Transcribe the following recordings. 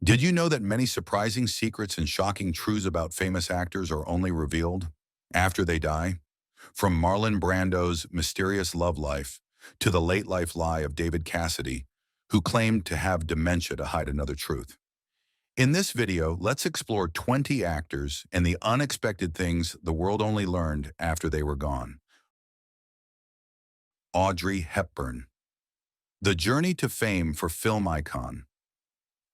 Did you know that many surprising secrets and shocking truths about famous actors are only revealed after they die? From Marlon Brando's mysterious love life to the late life lie of David Cassidy, who claimed to have dementia to hide another truth. In this video, let's explore 20 actors and the unexpected things the world only learned after they were gone. Audrey Hepburn. The journey to fame for film icon.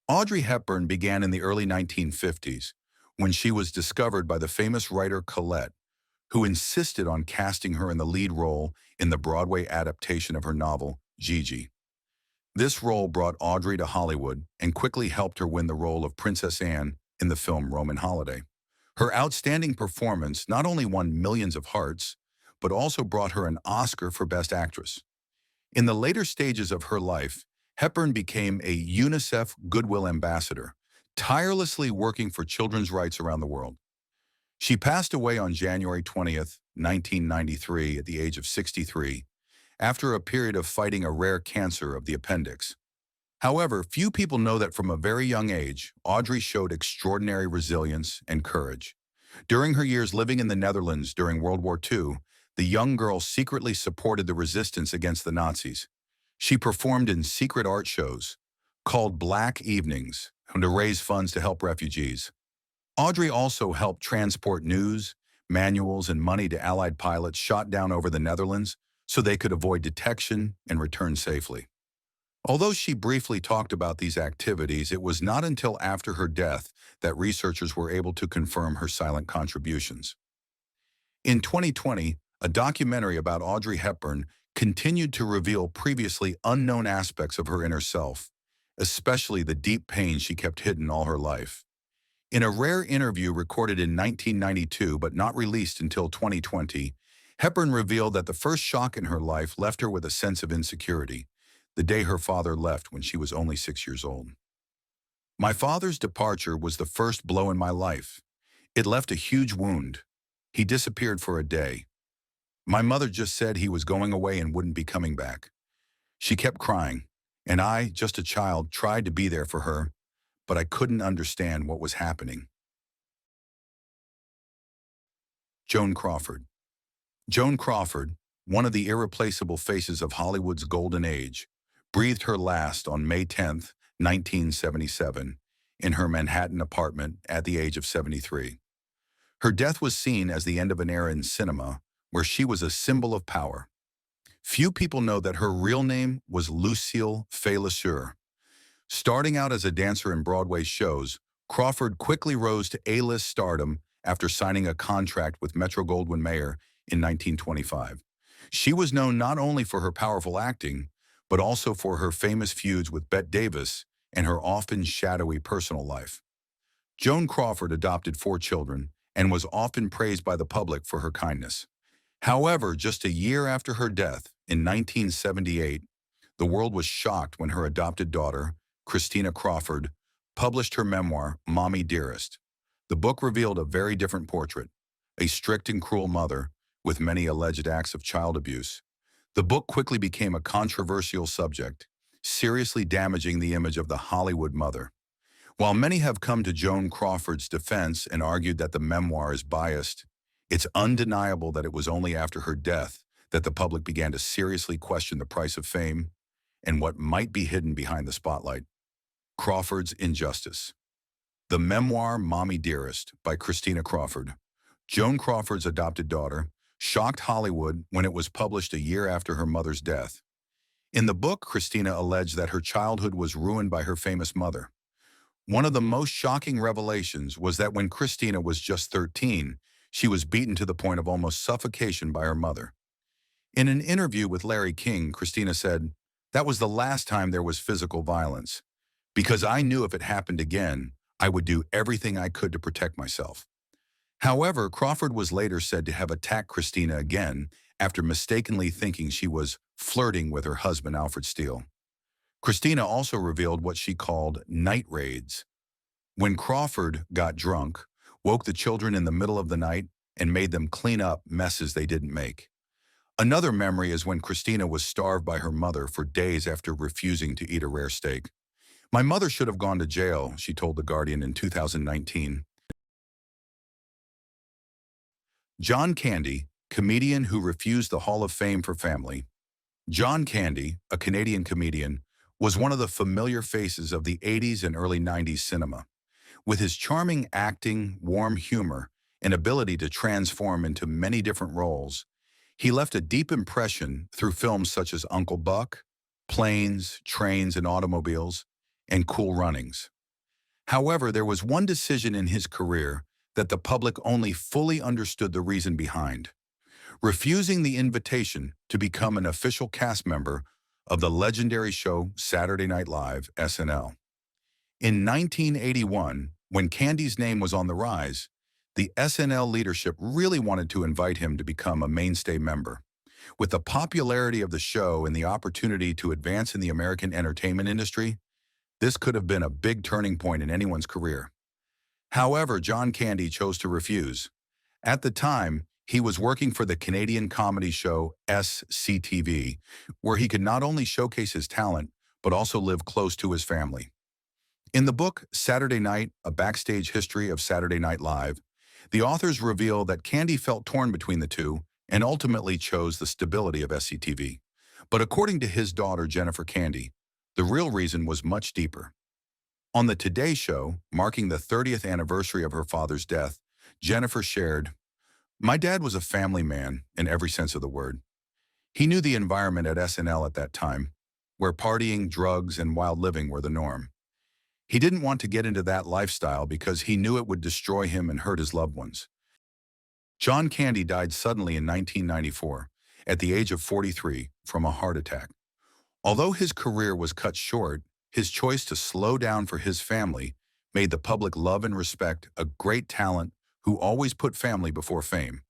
Audrey Hepburn began in the early 1950s when she was discovered by the famous writer Colette, who insisted on casting her in the lead role in the Broadway adaptation of her novel, Gigi. This role brought Audrey to Hollywood and quickly helped her win the role of Princess Anne in the film Roman Holiday. Her outstanding performance not only won millions of hearts, but also brought her an Oscar for Best Actress. In the later stages of her life, Hepburn became a UNICEF Goodwill Ambassador, tirelessly working for children's rights around the world. She passed away on January 20th, 1993 at the age of 63, after a period of fighting a rare cancer of the appendix. However, few people know that from a very young age, Audrey showed extraordinary resilience and courage. During her years living in the Netherlands during World War II, the young girl secretly supported the resistance against the Nazis. She performed in secret art shows, called Black Evenings, to raise funds to help refugees. Audrey also helped transport news, manuals, and money to Allied pilots shot down over the Netherlands so they could avoid detection and return safely. Although she briefly talked about these activities, it was not until after her death that researchers were able to confirm her silent contributions. In 2020, a documentary about Audrey Hepburn continued to reveal previously unknown aspects of her inner self, especially the deep pain she kept hidden all her life. In a rare interview recorded in 1992 but not released until 2020, Hepburn revealed that the first shock in her life left her with a sense of insecurity, the day her father left when she was only 6 years old. My father's departure was the first blow in my life. It left a huge wound. He disappeared for a day. My mother just said he was going away and wouldn't be coming back. She kept crying, and I, just a child, tried to be there for her, but I couldn't understand what was happening. Joan Crawford. Joan Crawford, one of the irreplaceable faces of Hollywood's golden age, breathed her last on May 10th, 1977, in her Manhattan apartment at the age of 73. Her death was seen as the end of an era in cinema where she was a symbol of power. Few people know that her real name was Lucille Fay-Lesure. Starting out as a dancer in Broadway shows, Crawford quickly rose to A-list stardom after signing a contract with Metro-Goldwyn-Mayer in 1925. She was known not only for her powerful acting, but also for her famous feuds with Bette Davis and her often shadowy personal life. Joan Crawford adopted 4 children and was often praised by the public for her kindness. However, just a year after her death, in 1978, the world was shocked when her adopted daughter, Christina Crawford, published her memoir, Mommy Dearest. The book revealed a very different portrait, a strict and cruel mother with many alleged acts of child abuse. The book quickly became a controversial subject, seriously damaging the image of the Hollywood mother. While many have come to Joan Crawford's defense and argued that the memoir is biased, it's undeniable that it was only after her death that the public began to seriously question the price of fame and what might be hidden behind the spotlight. Crawford's Injustice. The memoir Mommy Dearest by Christina Crawford, Joan Crawford's adopted daughter, shocked Hollywood when it was published a year after her mother's death. In the book, Christina alleged that her childhood was ruined by her famous mother. One of the most shocking revelations was that when Christina was just 13, she was beaten to the point of almost suffocation by her mother. In an interview with Larry King, Christina said, "That was the last time there was physical violence, because I knew if it happened again, I would do everything I could to protect myself." However, Crawford was later said to have attacked Christina again after mistakenly thinking she was flirting with her husband, Alfred Steele. Christina also revealed what she called night raids. When Crawford got drunk, woke the children in the middle of the night, and made them clean up messes they didn't make. Another memory is when Christina was starved by her mother for days after refusing to eat a rare steak. My mother should have gone to jail, she told The Guardian in 2019. John Candy, comedian who refused the Hall of Fame for family. John Candy, a Canadian comedian, was one of the familiar faces of the 80s and early 90s cinema. With his charming acting, warm humor, and ability to transform into many different roles, he left a deep impression through films such as Uncle Buck, Planes, Trains, and Automobiles, and Cool Runnings. However, there was one decision in his career that the public only fully understood the reason behind: refusing the invitation to become an official cast member of the legendary show Saturday Night Live, SNL. In 1981, when Candy's name was on the rise, the SNL leadership really wanted to invite him to become a mainstay member. With the popularity of the show and the opportunity to advance in the American entertainment industry, this could have been a big turning point in anyone's career. However, John Candy chose to refuse. At the time, he was working for the Canadian comedy show SCTV, where he could not only showcase his talent, but also live close to his family. In the book Saturday Night, A Backstage History of Saturday Night Live, the authors reveal that Candy felt torn between the two and ultimately chose the stability of SCTV. But according to his daughter, Jennifer Candy, the real reason was much deeper. On the Today Show, marking the 30th anniversary of her father's death, Jennifer shared, "My dad was a family man in every sense of the word. He knew the environment at SNL at that time, where partying, drugs, and wild living were the norm. He didn't want to get into that lifestyle because he knew it would destroy him and hurt his loved ones." John Candy died suddenly in 1994, at the age of 43, from a heart attack. Although his career was cut short, his choice to slow down for his family made the public love and respect a great talent who always put family before fame.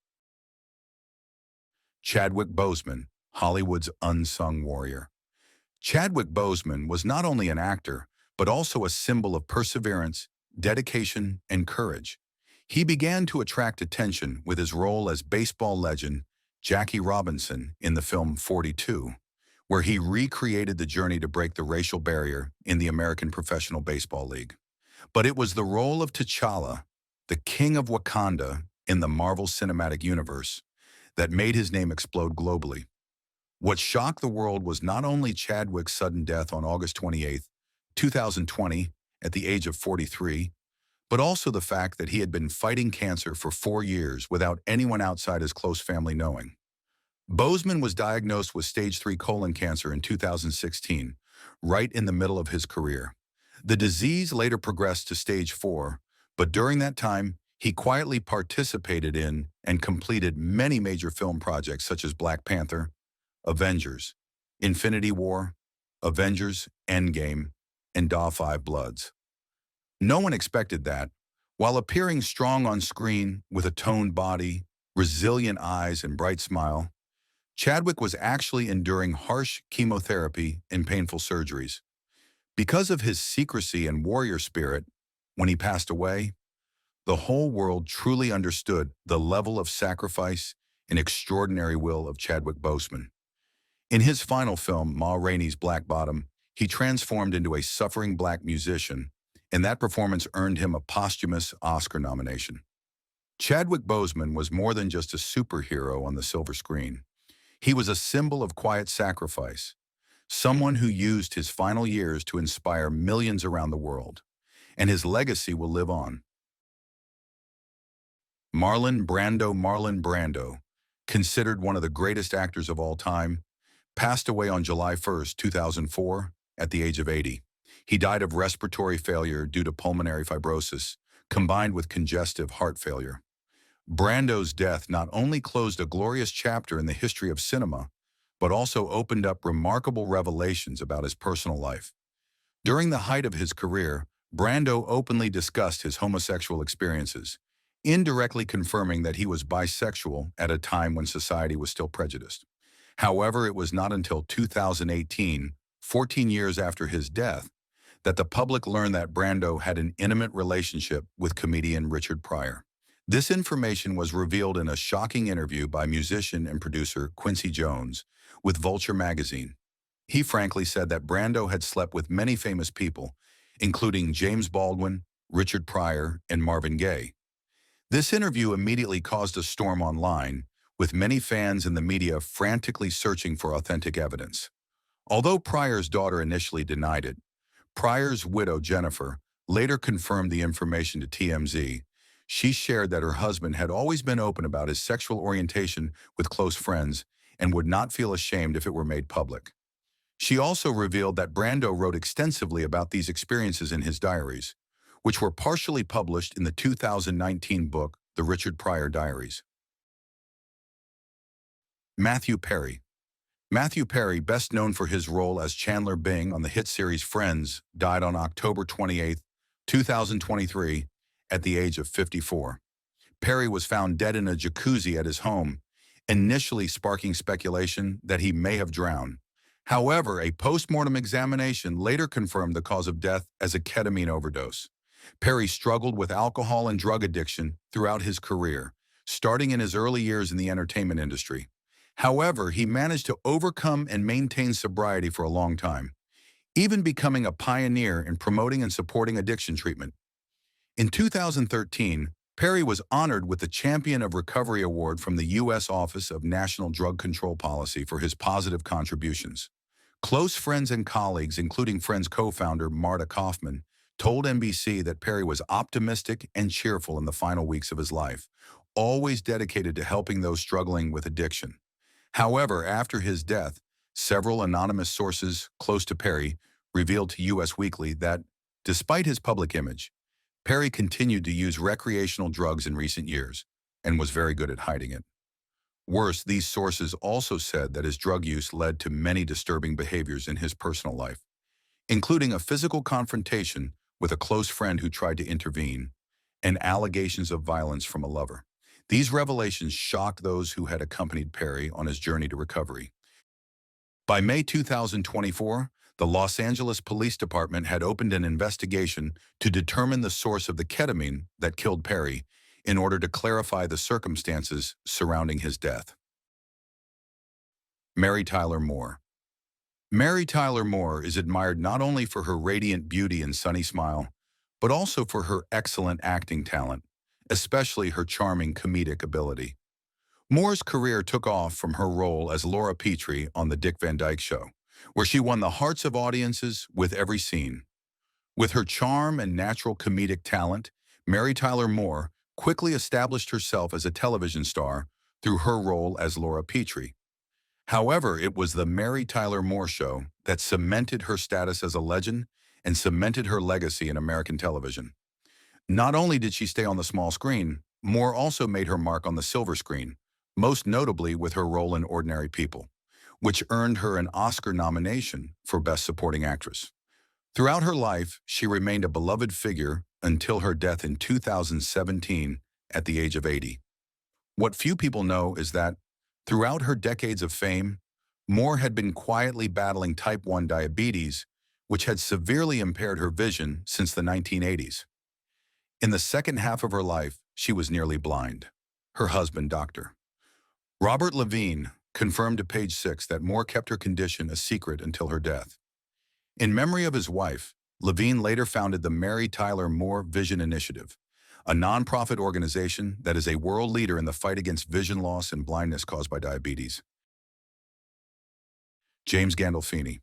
Chadwick Boseman, Hollywood's unsung warrior. Chadwick Boseman was not only an actor, but also a symbol of perseverance, dedication, and courage. He began to attract attention with his role as baseball legend Jackie Robinson in the film 42, where he recreated the journey to break the racial barrier in the American Professional Baseball League. But it was the role of T'Challa, the King of Wakanda in the Marvel Cinematic Universe, that made his name explode globally. What shocked the world was not only Chadwick's sudden death on August 28, 2020, at the age of 43, but also the fact that he had been fighting cancer for 4 years without anyone outside his close family knowing. Boseman was diagnosed with stage 3 colon cancer in 2016, right in the middle of his career. The disease later progressed to stage 4, but during that time, he quietly participated in and completed many major film projects such as Black Panther, Avengers, Infinity War, Avengers Endgame, and Da 5 Bloods. No one expected that, while appearing strong on screen with a toned body, resilient eyes, and bright smile, Chadwick was actually enduring harsh chemotherapy and painful surgeries. Because of his secrecy and warrior spirit, when he passed away, the whole world truly understood the level of sacrifice and extraordinary will of Chadwick Boseman. In his final film, Ma Rainey's Black Bottom, he transformed into a suffering black musician, and that performance earned him a posthumous Oscar nomination. Chadwick Boseman was more than just a superhero on the silver screen. He was a symbol of quiet sacrifice, someone who used his final years to inspire millions around the world, and his legacy will live on. Marlon Brando, considered one of the greatest actors of all time, passed away on July 1, 2004, at the age of 80. He died of respiratory failure due to pulmonary fibrosis, combined with congestive heart failure. Brando's death not only closed a glorious chapter in the history of cinema, but also opened up remarkable revelations about his personal life. During the height of his career, Brando openly discussed his homosexual experiences, indirectly confirming that he was bisexual at a time when society was still prejudiced. However, it was not until 2018, 14 years after his death, that the public learned that Brando had an intimate relationship with comedian Richard Pryor. This information was revealed in a shocking interview by musician and producer Quincy Jones with Vulture magazine. He frankly said that Brando had slept with many famous people, including James Baldwin, Richard Pryor, and Marvin Gaye. This interview immediately caused a storm online, with many fans and the media frantically searching for authentic evidence. Although Pryor's daughter initially denied it, Pryor's widow, Jennifer, later confirmed the information to TMZ. She shared that her husband had always been open about his sexual orientation with close friends and would not feel ashamed if it were made public. She also revealed that Brando wrote extensively about these experiences in his diaries, which were partially published in the 2019 book, The Richard Pryor Diaries. Matthew Perry. Matthew Perry, best known for his role as Chandler Bing on the hit series Friends, died on October 28, 2023, at the age of 54. Perry was found dead in a jacuzzi at his home, initially sparking speculation that he may have drowned. However, a post-mortem examination later confirmed the cause of death as a ketamine overdose. Perry struggled with alcohol and drug addiction throughout his career, starting in his early years in the entertainment industry. However, he managed to overcome and maintain sobriety for a long time, even becoming a pioneer in promoting and supporting addiction treatment. In 2013, Perry was honored with the Champion of Recovery Award from the U.S. Office of National Drug Control Policy for his positive contributions. Close friends and colleagues, including Friends co-founder Marta Kaufman, told NBC that Perry was optimistic and cheerful in the final weeks of his life, always dedicated to helping those struggling with addiction. However, after his death, several anonymous sources close to Perry revealed to US Weekly that, despite his public image, Perry continued to use recreational drugs in recent years and was very good at hiding it. Worse, these sources also said that his drug use led to many disturbing behaviors in his personal life, including a physical confrontation with a close friend who tried to intervene, and allegations of violence from a lover. These revelations shocked those who had accompanied Perry on his journey to recovery. By May 2024, the Los Angeles Police Department had opened an investigation to determine the source of the ketamine that killed Perry in order to clarify the circumstances surrounding his death. Mary Tyler Moore. Mary Tyler Moore is admired not only for her radiant beauty and sunny smile, but also for her excellent acting talent, especially her charming comedic ability. Moore's career took off from her role as Laura Petrie on The Dick Van Dyke Show, where she won the hearts of audiences with every scene. With her charm and natural comedic talent, Mary Tyler Moore quickly established herself as a television star through her role as Laura Petrie. However, it was The Mary Tyler Moore Show that cemented her status as a legend and cemented her legacy in American television. Not only did she stay on the small screen, Moore also made her mark on the silver screen, most notably with her role in Ordinary People, which earned her an Oscar nomination for Best Supporting Actress. Throughout her life, she remained a beloved figure until her death in 2017 at the age of 80. What few people know is that, throughout her decades of fame, Moore had been quietly battling type 1 diabetes, which had severely impaired her vision since the 1980s. In the second half of her life, she was nearly blind. Her husband, Dr. Robert Levine, confirmed to Page Six that Moore kept her condition a secret until her death. In memory of his wife, Levine later founded the Mary Tyler Moore Vision Initiative, a nonprofit organization that is a world leader in the fight against vision loss and blindness caused by diabetes. James Gandolfini.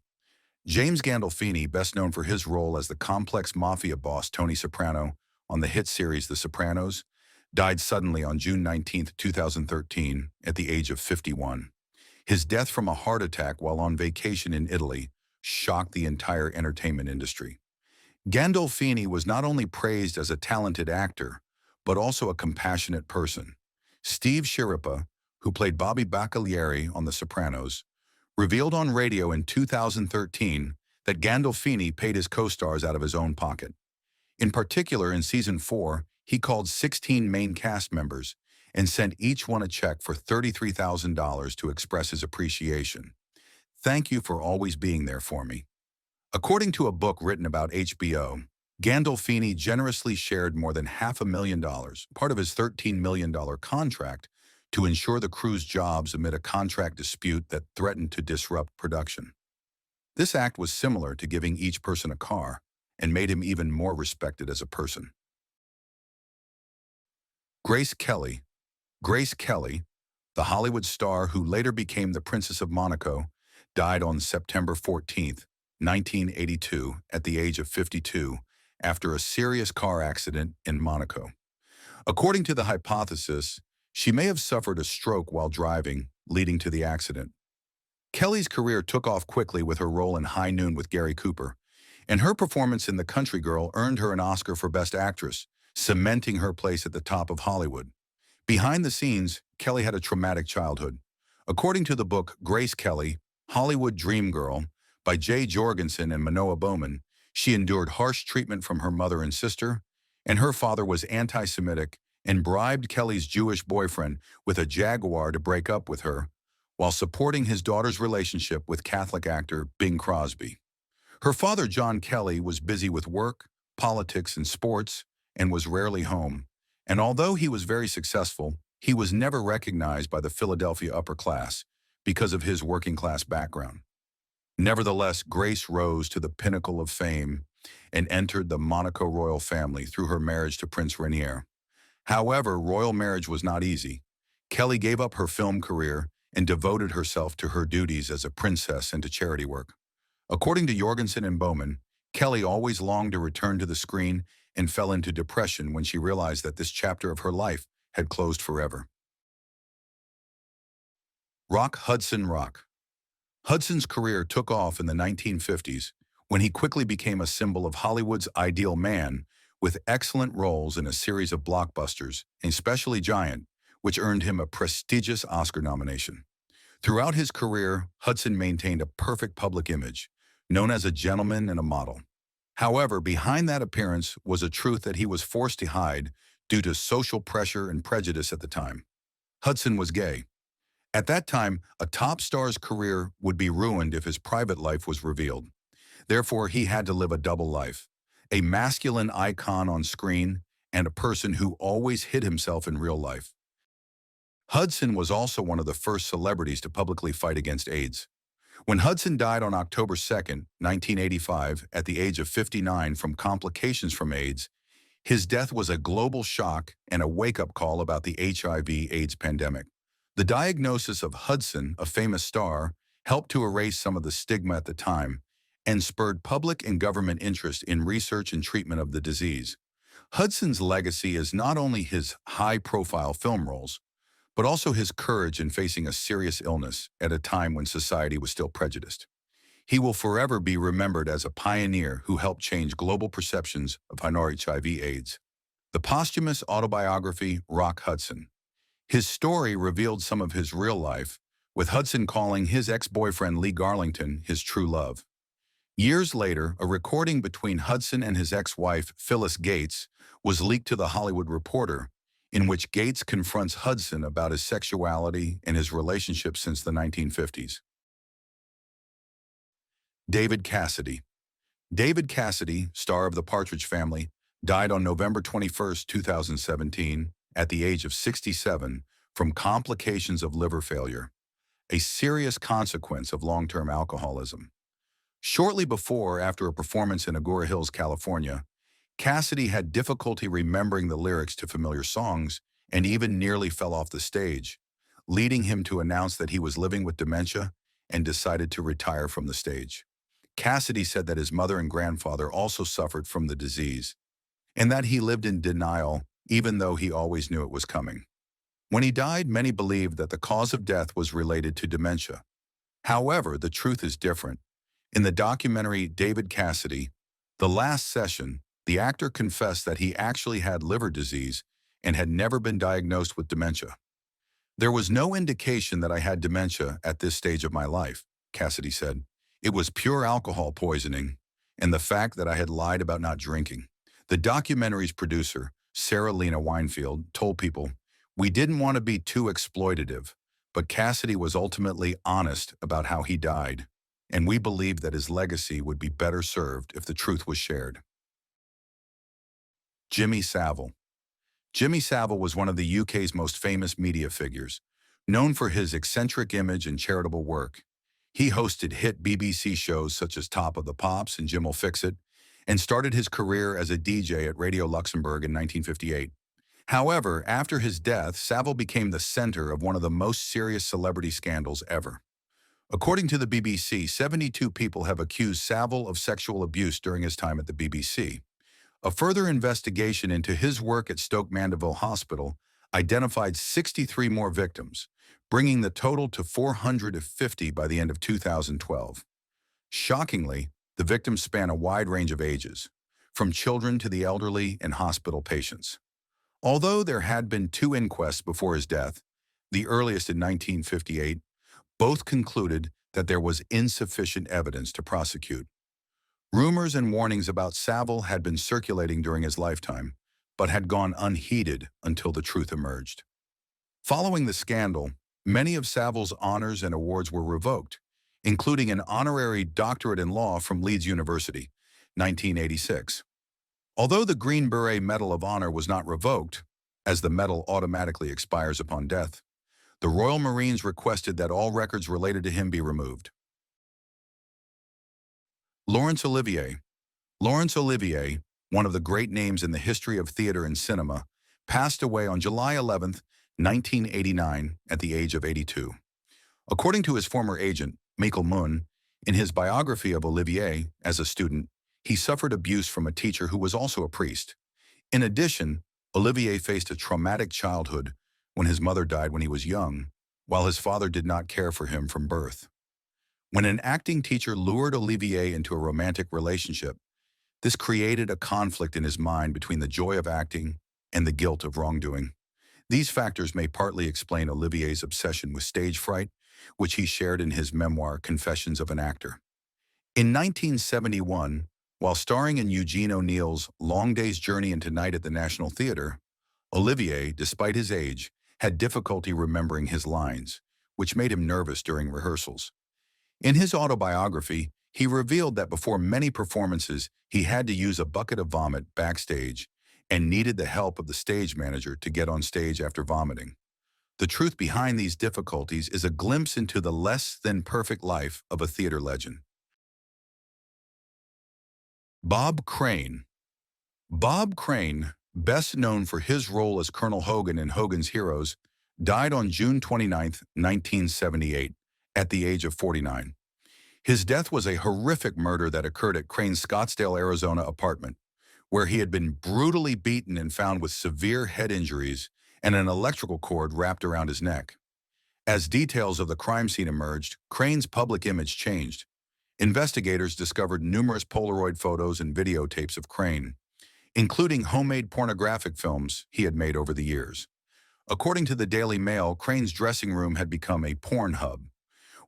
James Gandolfini, best known for his role as the complex mafia boss Tony Soprano on the hit series The Sopranos, died suddenly on June 19, 2013, at the age of 51. His death from a heart attack while on vacation in Italy shocked the entire entertainment industry. Gandolfini was not only praised as a talented actor, but also a compassionate person. Steve Schirripa, who played Bobby Bacalieri on The Sopranos, revealed on radio in 2013 that Gandolfini paid his co-stars out of his own pocket. In particular, in Season 4, he called 16 main cast members and sent each one a check for $33,000 to express his appreciation. "Thank you for always being there for me." According to a book written about HBO, Gandolfini generously shared more than $500,000, part of his $13 million contract, to ensure the crew's jobs amid a contract dispute that threatened to disrupt production. This act was similar to giving each person a car, and made him even more respected as a person. Grace Kelly. Grace Kelly, the Hollywood star who later became the Princess of Monaco, died on September 14, 1982, at the age of 52, after a serious car accident in Monaco. According to the hypothesis, she may have suffered a stroke while driving, leading to the accident. Kelly's career took off quickly with her role in High Noon with Gary Cooper, and her performance in The Country Girl earned her an Oscar for Best Actress, cementing her place at the top of Hollywood. Behind the scenes, Kelly had a traumatic childhood. According to the book Grace Kelly, Hollywood Dream Girl, by Jay Jorgensen and Manoa Bowman, she endured harsh treatment from her mother and sister, and her father was anti-Semitic and bribed Kelly's Jewish boyfriend with a Jaguar to break up with her, while supporting his daughter's relationship with Catholic actor Bing Crosby. Her father, John Kelly, was busy with work, politics, and sports, and was rarely home. And although he was very successful, he was never recognized by the Philadelphia upper class because of his working-class background. Nevertheless, Grace rose to the pinnacle of fame and entered the Monaco royal family through her marriage to Prince Rainier. However, royal marriage was not easy. Kelly gave up her film career and devoted herself to her duties as a princess and to charity work. According to Jorgensen and Bowman, Kelly always longed to return to the screen and fell into depression when she realized that this chapter of her life had closed forever. Rock Hudson. Hudson's career took off in the 1950s when he quickly became a symbol of Hollywood's ideal man with excellent roles in a series of blockbusters, especially Giant, which earned him a prestigious Oscar nomination. Throughout his career, Hudson maintained a perfect public image, known as a gentleman and a model. However, behind that appearance was a truth that he was forced to hide due to social pressure and prejudice at the time. Hudson was gay. At that time, a top star's career would be ruined if his private life was revealed. Therefore, he had to live a double life, a masculine icon on screen and a person who always hid himself in real life. Hudson was also one of the first celebrities to publicly fight against AIDS. When Hudson died on October 2, 1985, at the age of 59 from complications from AIDS, his death was a global shock and a wake-up call about the HIV/AIDS pandemic. The diagnosis of Hudson, a famous star, helped to erase some of the stigma at the time and spurred public and government interest in research and treatment of the disease. Hudson's legacy is not only his high-profile film roles, but also his courage in facing a serious illness at a time when society was still prejudiced. He will forever be remembered as a pioneer who helped change global perceptions of HIV/AIDS. The posthumous autobiography, Rock Hudson. His story revealed some of his real life, with Hudson calling his ex-boyfriend Lee Garlington his true love. Years later, a recording between Hudson and his ex-wife, Phyllis Gates, was leaked to The Hollywood Reporter, in which Gates confronts Hudson about his sexuality and his relationship since the 1950s. David Cassidy. David Cassidy, star of The Partridge Family, died on November 21, 2017, at the age of 67 from complications of liver failure, a serious consequence of long-term alcoholism. Shortly before, after a performance in Agoura Hills, California, Cassidy had difficulty remembering the lyrics to familiar songs and even nearly fell off the stage, leading him to announce that he was living with dementia and decided to retire from the stage. Cassidy said that his mother and grandfather also suffered from the disease, and that he lived in denial even though he always knew it was coming. When he died, many believed that the cause of death was related to dementia. However, the truth is different. In the documentary David Cassidy, The Last Session, the actor confessed that he actually had liver disease and had never been diagnosed with dementia. "There was no indication that I had dementia at this stage of my life," Cassidy said. "It was pure alcohol poisoning and the fact that I had lied about not drinking." The documentary's producer, Sarah Lena Weinfeld, told People, "We didn't want to be too exploitative, but Cassidy was ultimately honest about how he died, and we believed that his legacy would be better served if the truth was shared." Jimmy Savile. Jimmy Savile was one of the UK's most famous media figures, known for his eccentric image and charitable work. He hosted hit BBC shows such as Top of the Pops and Jim'll Fix It, and started his career as a DJ at Radio Luxembourg in 1958. However, after his death, Savile became the center of one of the most serious celebrity scandals ever. According to the BBC, 72 people have accused Savile of sexual abuse during his time at the BBC. A further investigation into his work at Stoke Mandeville Hospital identified 63 more victims, bringing the total to 450 by the end of 2012. Shockingly, the victims span a wide range of ages, from children to the elderly and hospital patients. Although there had been 2 inquests before his death, the earliest in 1958, both concluded that there was insufficient evidence to prosecute. Rumors and warnings about Savile had been circulating during his lifetime, but had gone unheeded until the truth emerged. Following the scandal, many of Savile's honors and awards were revoked, including an honorary doctorate in law from Leeds University, 1986. Although the Green Beret Medal of Honor was not revoked, as the medal automatically expires upon death, the Royal Marines requested that all records related to him be removed. Laurence Olivier. Laurence Olivier, one of the great names in the history of theater and cinema, passed away on July 11, 1989, at the age of 82. According to his former agent, Michael Moon, in his biography of Olivier as a student, he suffered abuse from a teacher who was also a priest. In addition, Olivier faced a traumatic childhood when his mother died when he was young, while his father did not care for him from birth. When an acting teacher lured Olivier into a romantic relationship, this created a conflict in his mind between the joy of acting and the guilt of wrongdoing. These factors may partly explain Olivier's obsession with stage fright, which he shared in his memoir, Confessions of an Actor. In 1971, while starring in Eugene O'Neill's Long Day's Journey into Night at the National Theatre, Olivier, despite his age, had difficulty remembering his lines, which made him nervous during rehearsals. In his autobiography, he revealed that before many performances, he had to use a bucket of vomit backstage and needed the help of the stage manager to get on stage after vomiting. The truth behind these difficulties is a glimpse into the less-than-perfect life of a theater legend. Bob Crane. Bob Crane, best known for his role as Colonel Hogan in Hogan's Heroes, died on June 29, 1978, at the age of 49. His death was a horrific murder that occurred at Crane's Scottsdale, Arizona apartment, where he had been brutally beaten and found with severe head injuries and an electrical cord wrapped around his neck. As details of the crime scene emerged, Crane's public image changed. Investigators discovered numerous Polaroid photos and videotapes of Crane, including homemade pornographic films he had made over the years. According to the Daily Mail, Crane's dressing room had become a porn hub.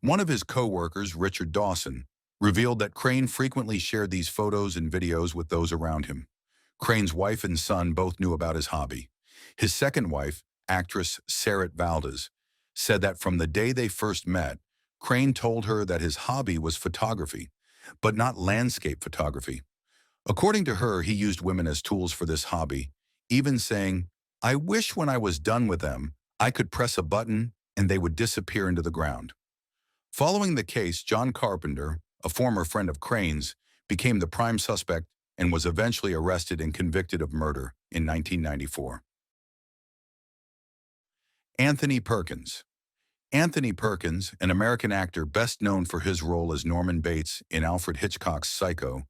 One of his co-workers, Richard Dawson, revealed that Crane frequently shared these photos and videos with those around him. Crane's wife and son both knew about his hobby. His second wife, actress Sarah Valdez, said that from the day they first met, Crane told her that his hobby was photography, but not landscape photography. According to her, he used women as tools for this hobby, even saying, "I wish when I was done with them, I could press a button and they would disappear into the ground." Following the case, John Carpenter, a former friend of Crane's, became the prime suspect and was eventually arrested and convicted of murder in 1994. Anthony Perkins. Anthony Perkins, an American actor best known for his role as Norman Bates in Alfred Hitchcock's Psycho,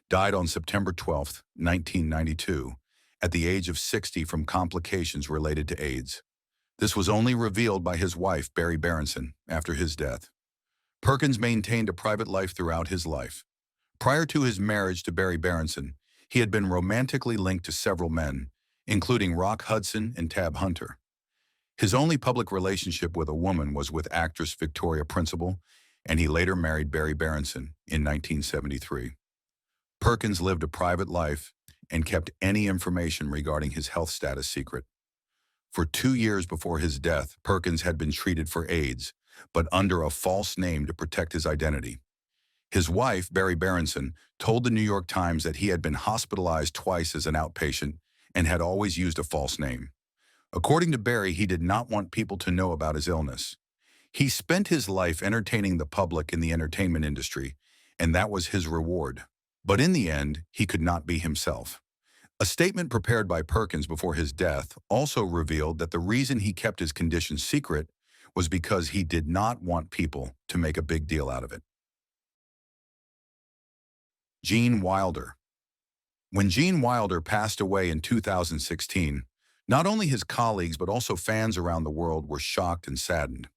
died on September 12, 1992, at the age of 60 from complications related to AIDS. This was only revealed by his wife, Barry Berenson, after his death. Perkins maintained a private life throughout his life. Prior to his marriage to Barry Berenson, he had been romantically linked to several men, including Rock Hudson and Tab Hunter. His only public relationship with a woman was with actress Victoria Principal, and he later married Barry Berenson in 1973. Perkins lived a private life and kept any information regarding his health status secret. For 2 years before his death, Perkins had been treated for AIDS, but under a false name to protect his identity. His wife, Barry Berenson, told the New York Times that he had been hospitalized twice as an outpatient and had always used a false name. According to Barry, he did not want people to know about his illness. He spent his life entertaining the public in the entertainment industry, and that was his reward. But in the end, he could not be himself. A statement prepared by Perkins before his death also revealed that the reason he kept his condition secret was because he did not want people to make a big deal out of it. Gene Wilder. When Gene Wilder passed away in 2016, not only his colleagues but also fans around the world were shocked and saddened.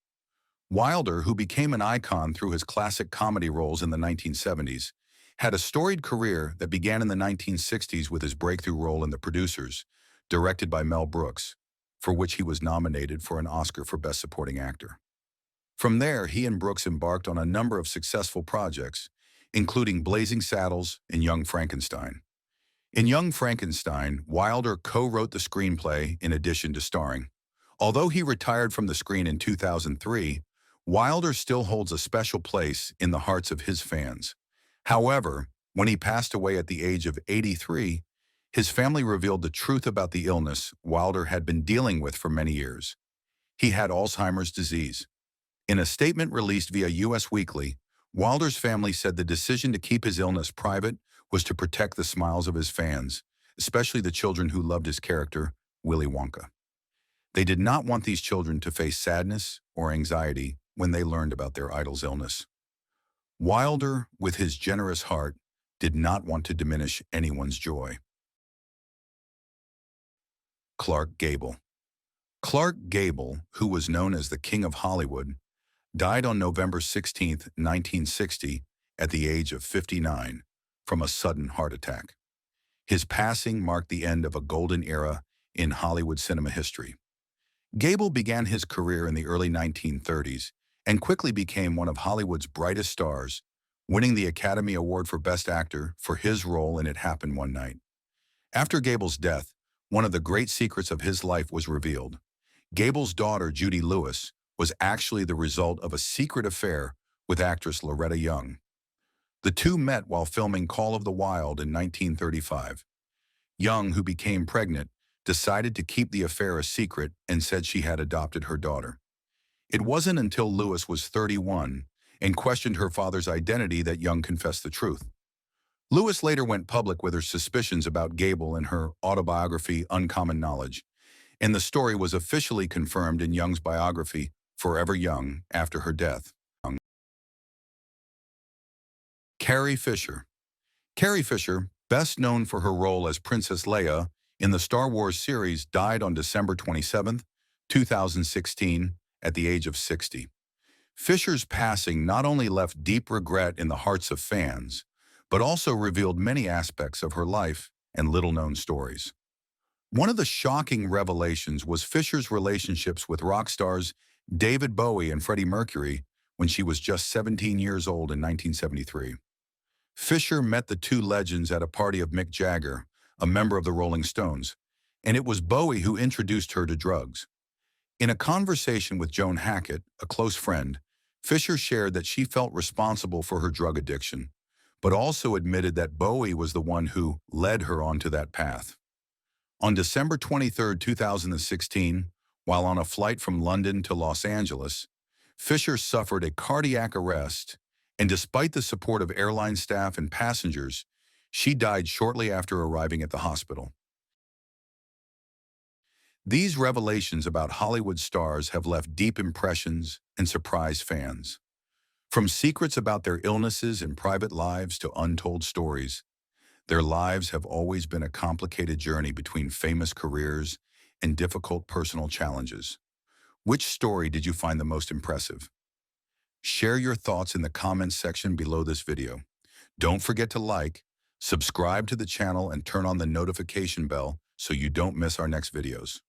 Wilder, who became an icon through his classic comedy roles in the 1970s, had a storied career that began in the 1960s with his breakthrough role in The Producers, directed by Mel Brooks, for which he was nominated for an Oscar for Best Supporting Actor. From there, he and Brooks embarked on a number of successful projects, including Blazing Saddles and Young Frankenstein. In Young Frankenstein, Wilder co-wrote the screenplay in addition to starring. Although he retired from the screen in 2003, Wilder still holds a special place in the hearts of his fans. However, when he passed away at the age of 83, his family revealed the truth about the illness Wilder had been dealing with for many years. He had Alzheimer's disease. In a statement released via US Weekly, Wilder's family said the decision to keep his illness private was to protect the smiles of his fans, especially the children who loved his character, Willy Wonka. They did not want these children to face sadness or anxiety when they learned about their idol's illness. Wilder, with his generous heart, did not want to diminish anyone's joy. Clark Gable. Clark Gable, who was known as the King of Hollywood, died on November 16, 1960, at the age of 59, from a sudden heart attack. His passing marked the end of a golden era in Hollywood cinema history. Gable began his career in the early 1930s and quickly became one of Hollywood's brightest stars, winning the Academy Award for Best Actor for his role in It Happened One Night. After Gable's death, one of the great secrets of his life was revealed. Gable's daughter, Judy Lewis, was actually the result of a secret affair with actress Loretta Young. The two met while filming Call of the Wild in 1935. Young, who became pregnant, decided to keep the affair a secret and said she had adopted her daughter. It wasn't until Lewis was 31 and questioned her father's identity that Young confessed the truth. Lewis later went public with her suspicions about Gable in her autobiography Uncommon Knowledge, and the story was officially confirmed in Young's biography Forever Young after her death. Carrie Fisher. Carrie Fisher, best known for her role as Princess Leia in the Star Wars series, died on December 27, 2016, at the age of 60. Fisher's passing not only left deep regret in the hearts of fans, but also revealed many aspects of her life and little-known stories. One of the shocking revelations was Fisher's relationships with rock stars David Bowie and Freddie Mercury when she was just 17 years old in 1973. Fisher met the two legends at a party of Mick Jagger, a member of the Rolling Stones, and it was Bowie who introduced her to drugs. In a conversation with Joan Hackett, a close friend, Fisher shared that she felt responsible for her drug addiction, but also admitted that Bowie was the one who led her onto that path. On December 23, 2016, while on a flight from London to Los Angeles, Fisher suffered a cardiac arrest, and despite the support of airline staff and passengers, she died shortly after arriving at the hospital. These revelations about Hollywood stars have left deep impressions and surprised fans. From secrets about their illnesses and private lives to untold stories, their lives have always been a complicated journey between famous careers and difficult personal challenges. Which story did you find the most impressive? Share your thoughts in the comments section below this video. Don't forget to like, subscribe to the channel, and turn on the notification bell so you don't miss our next videos.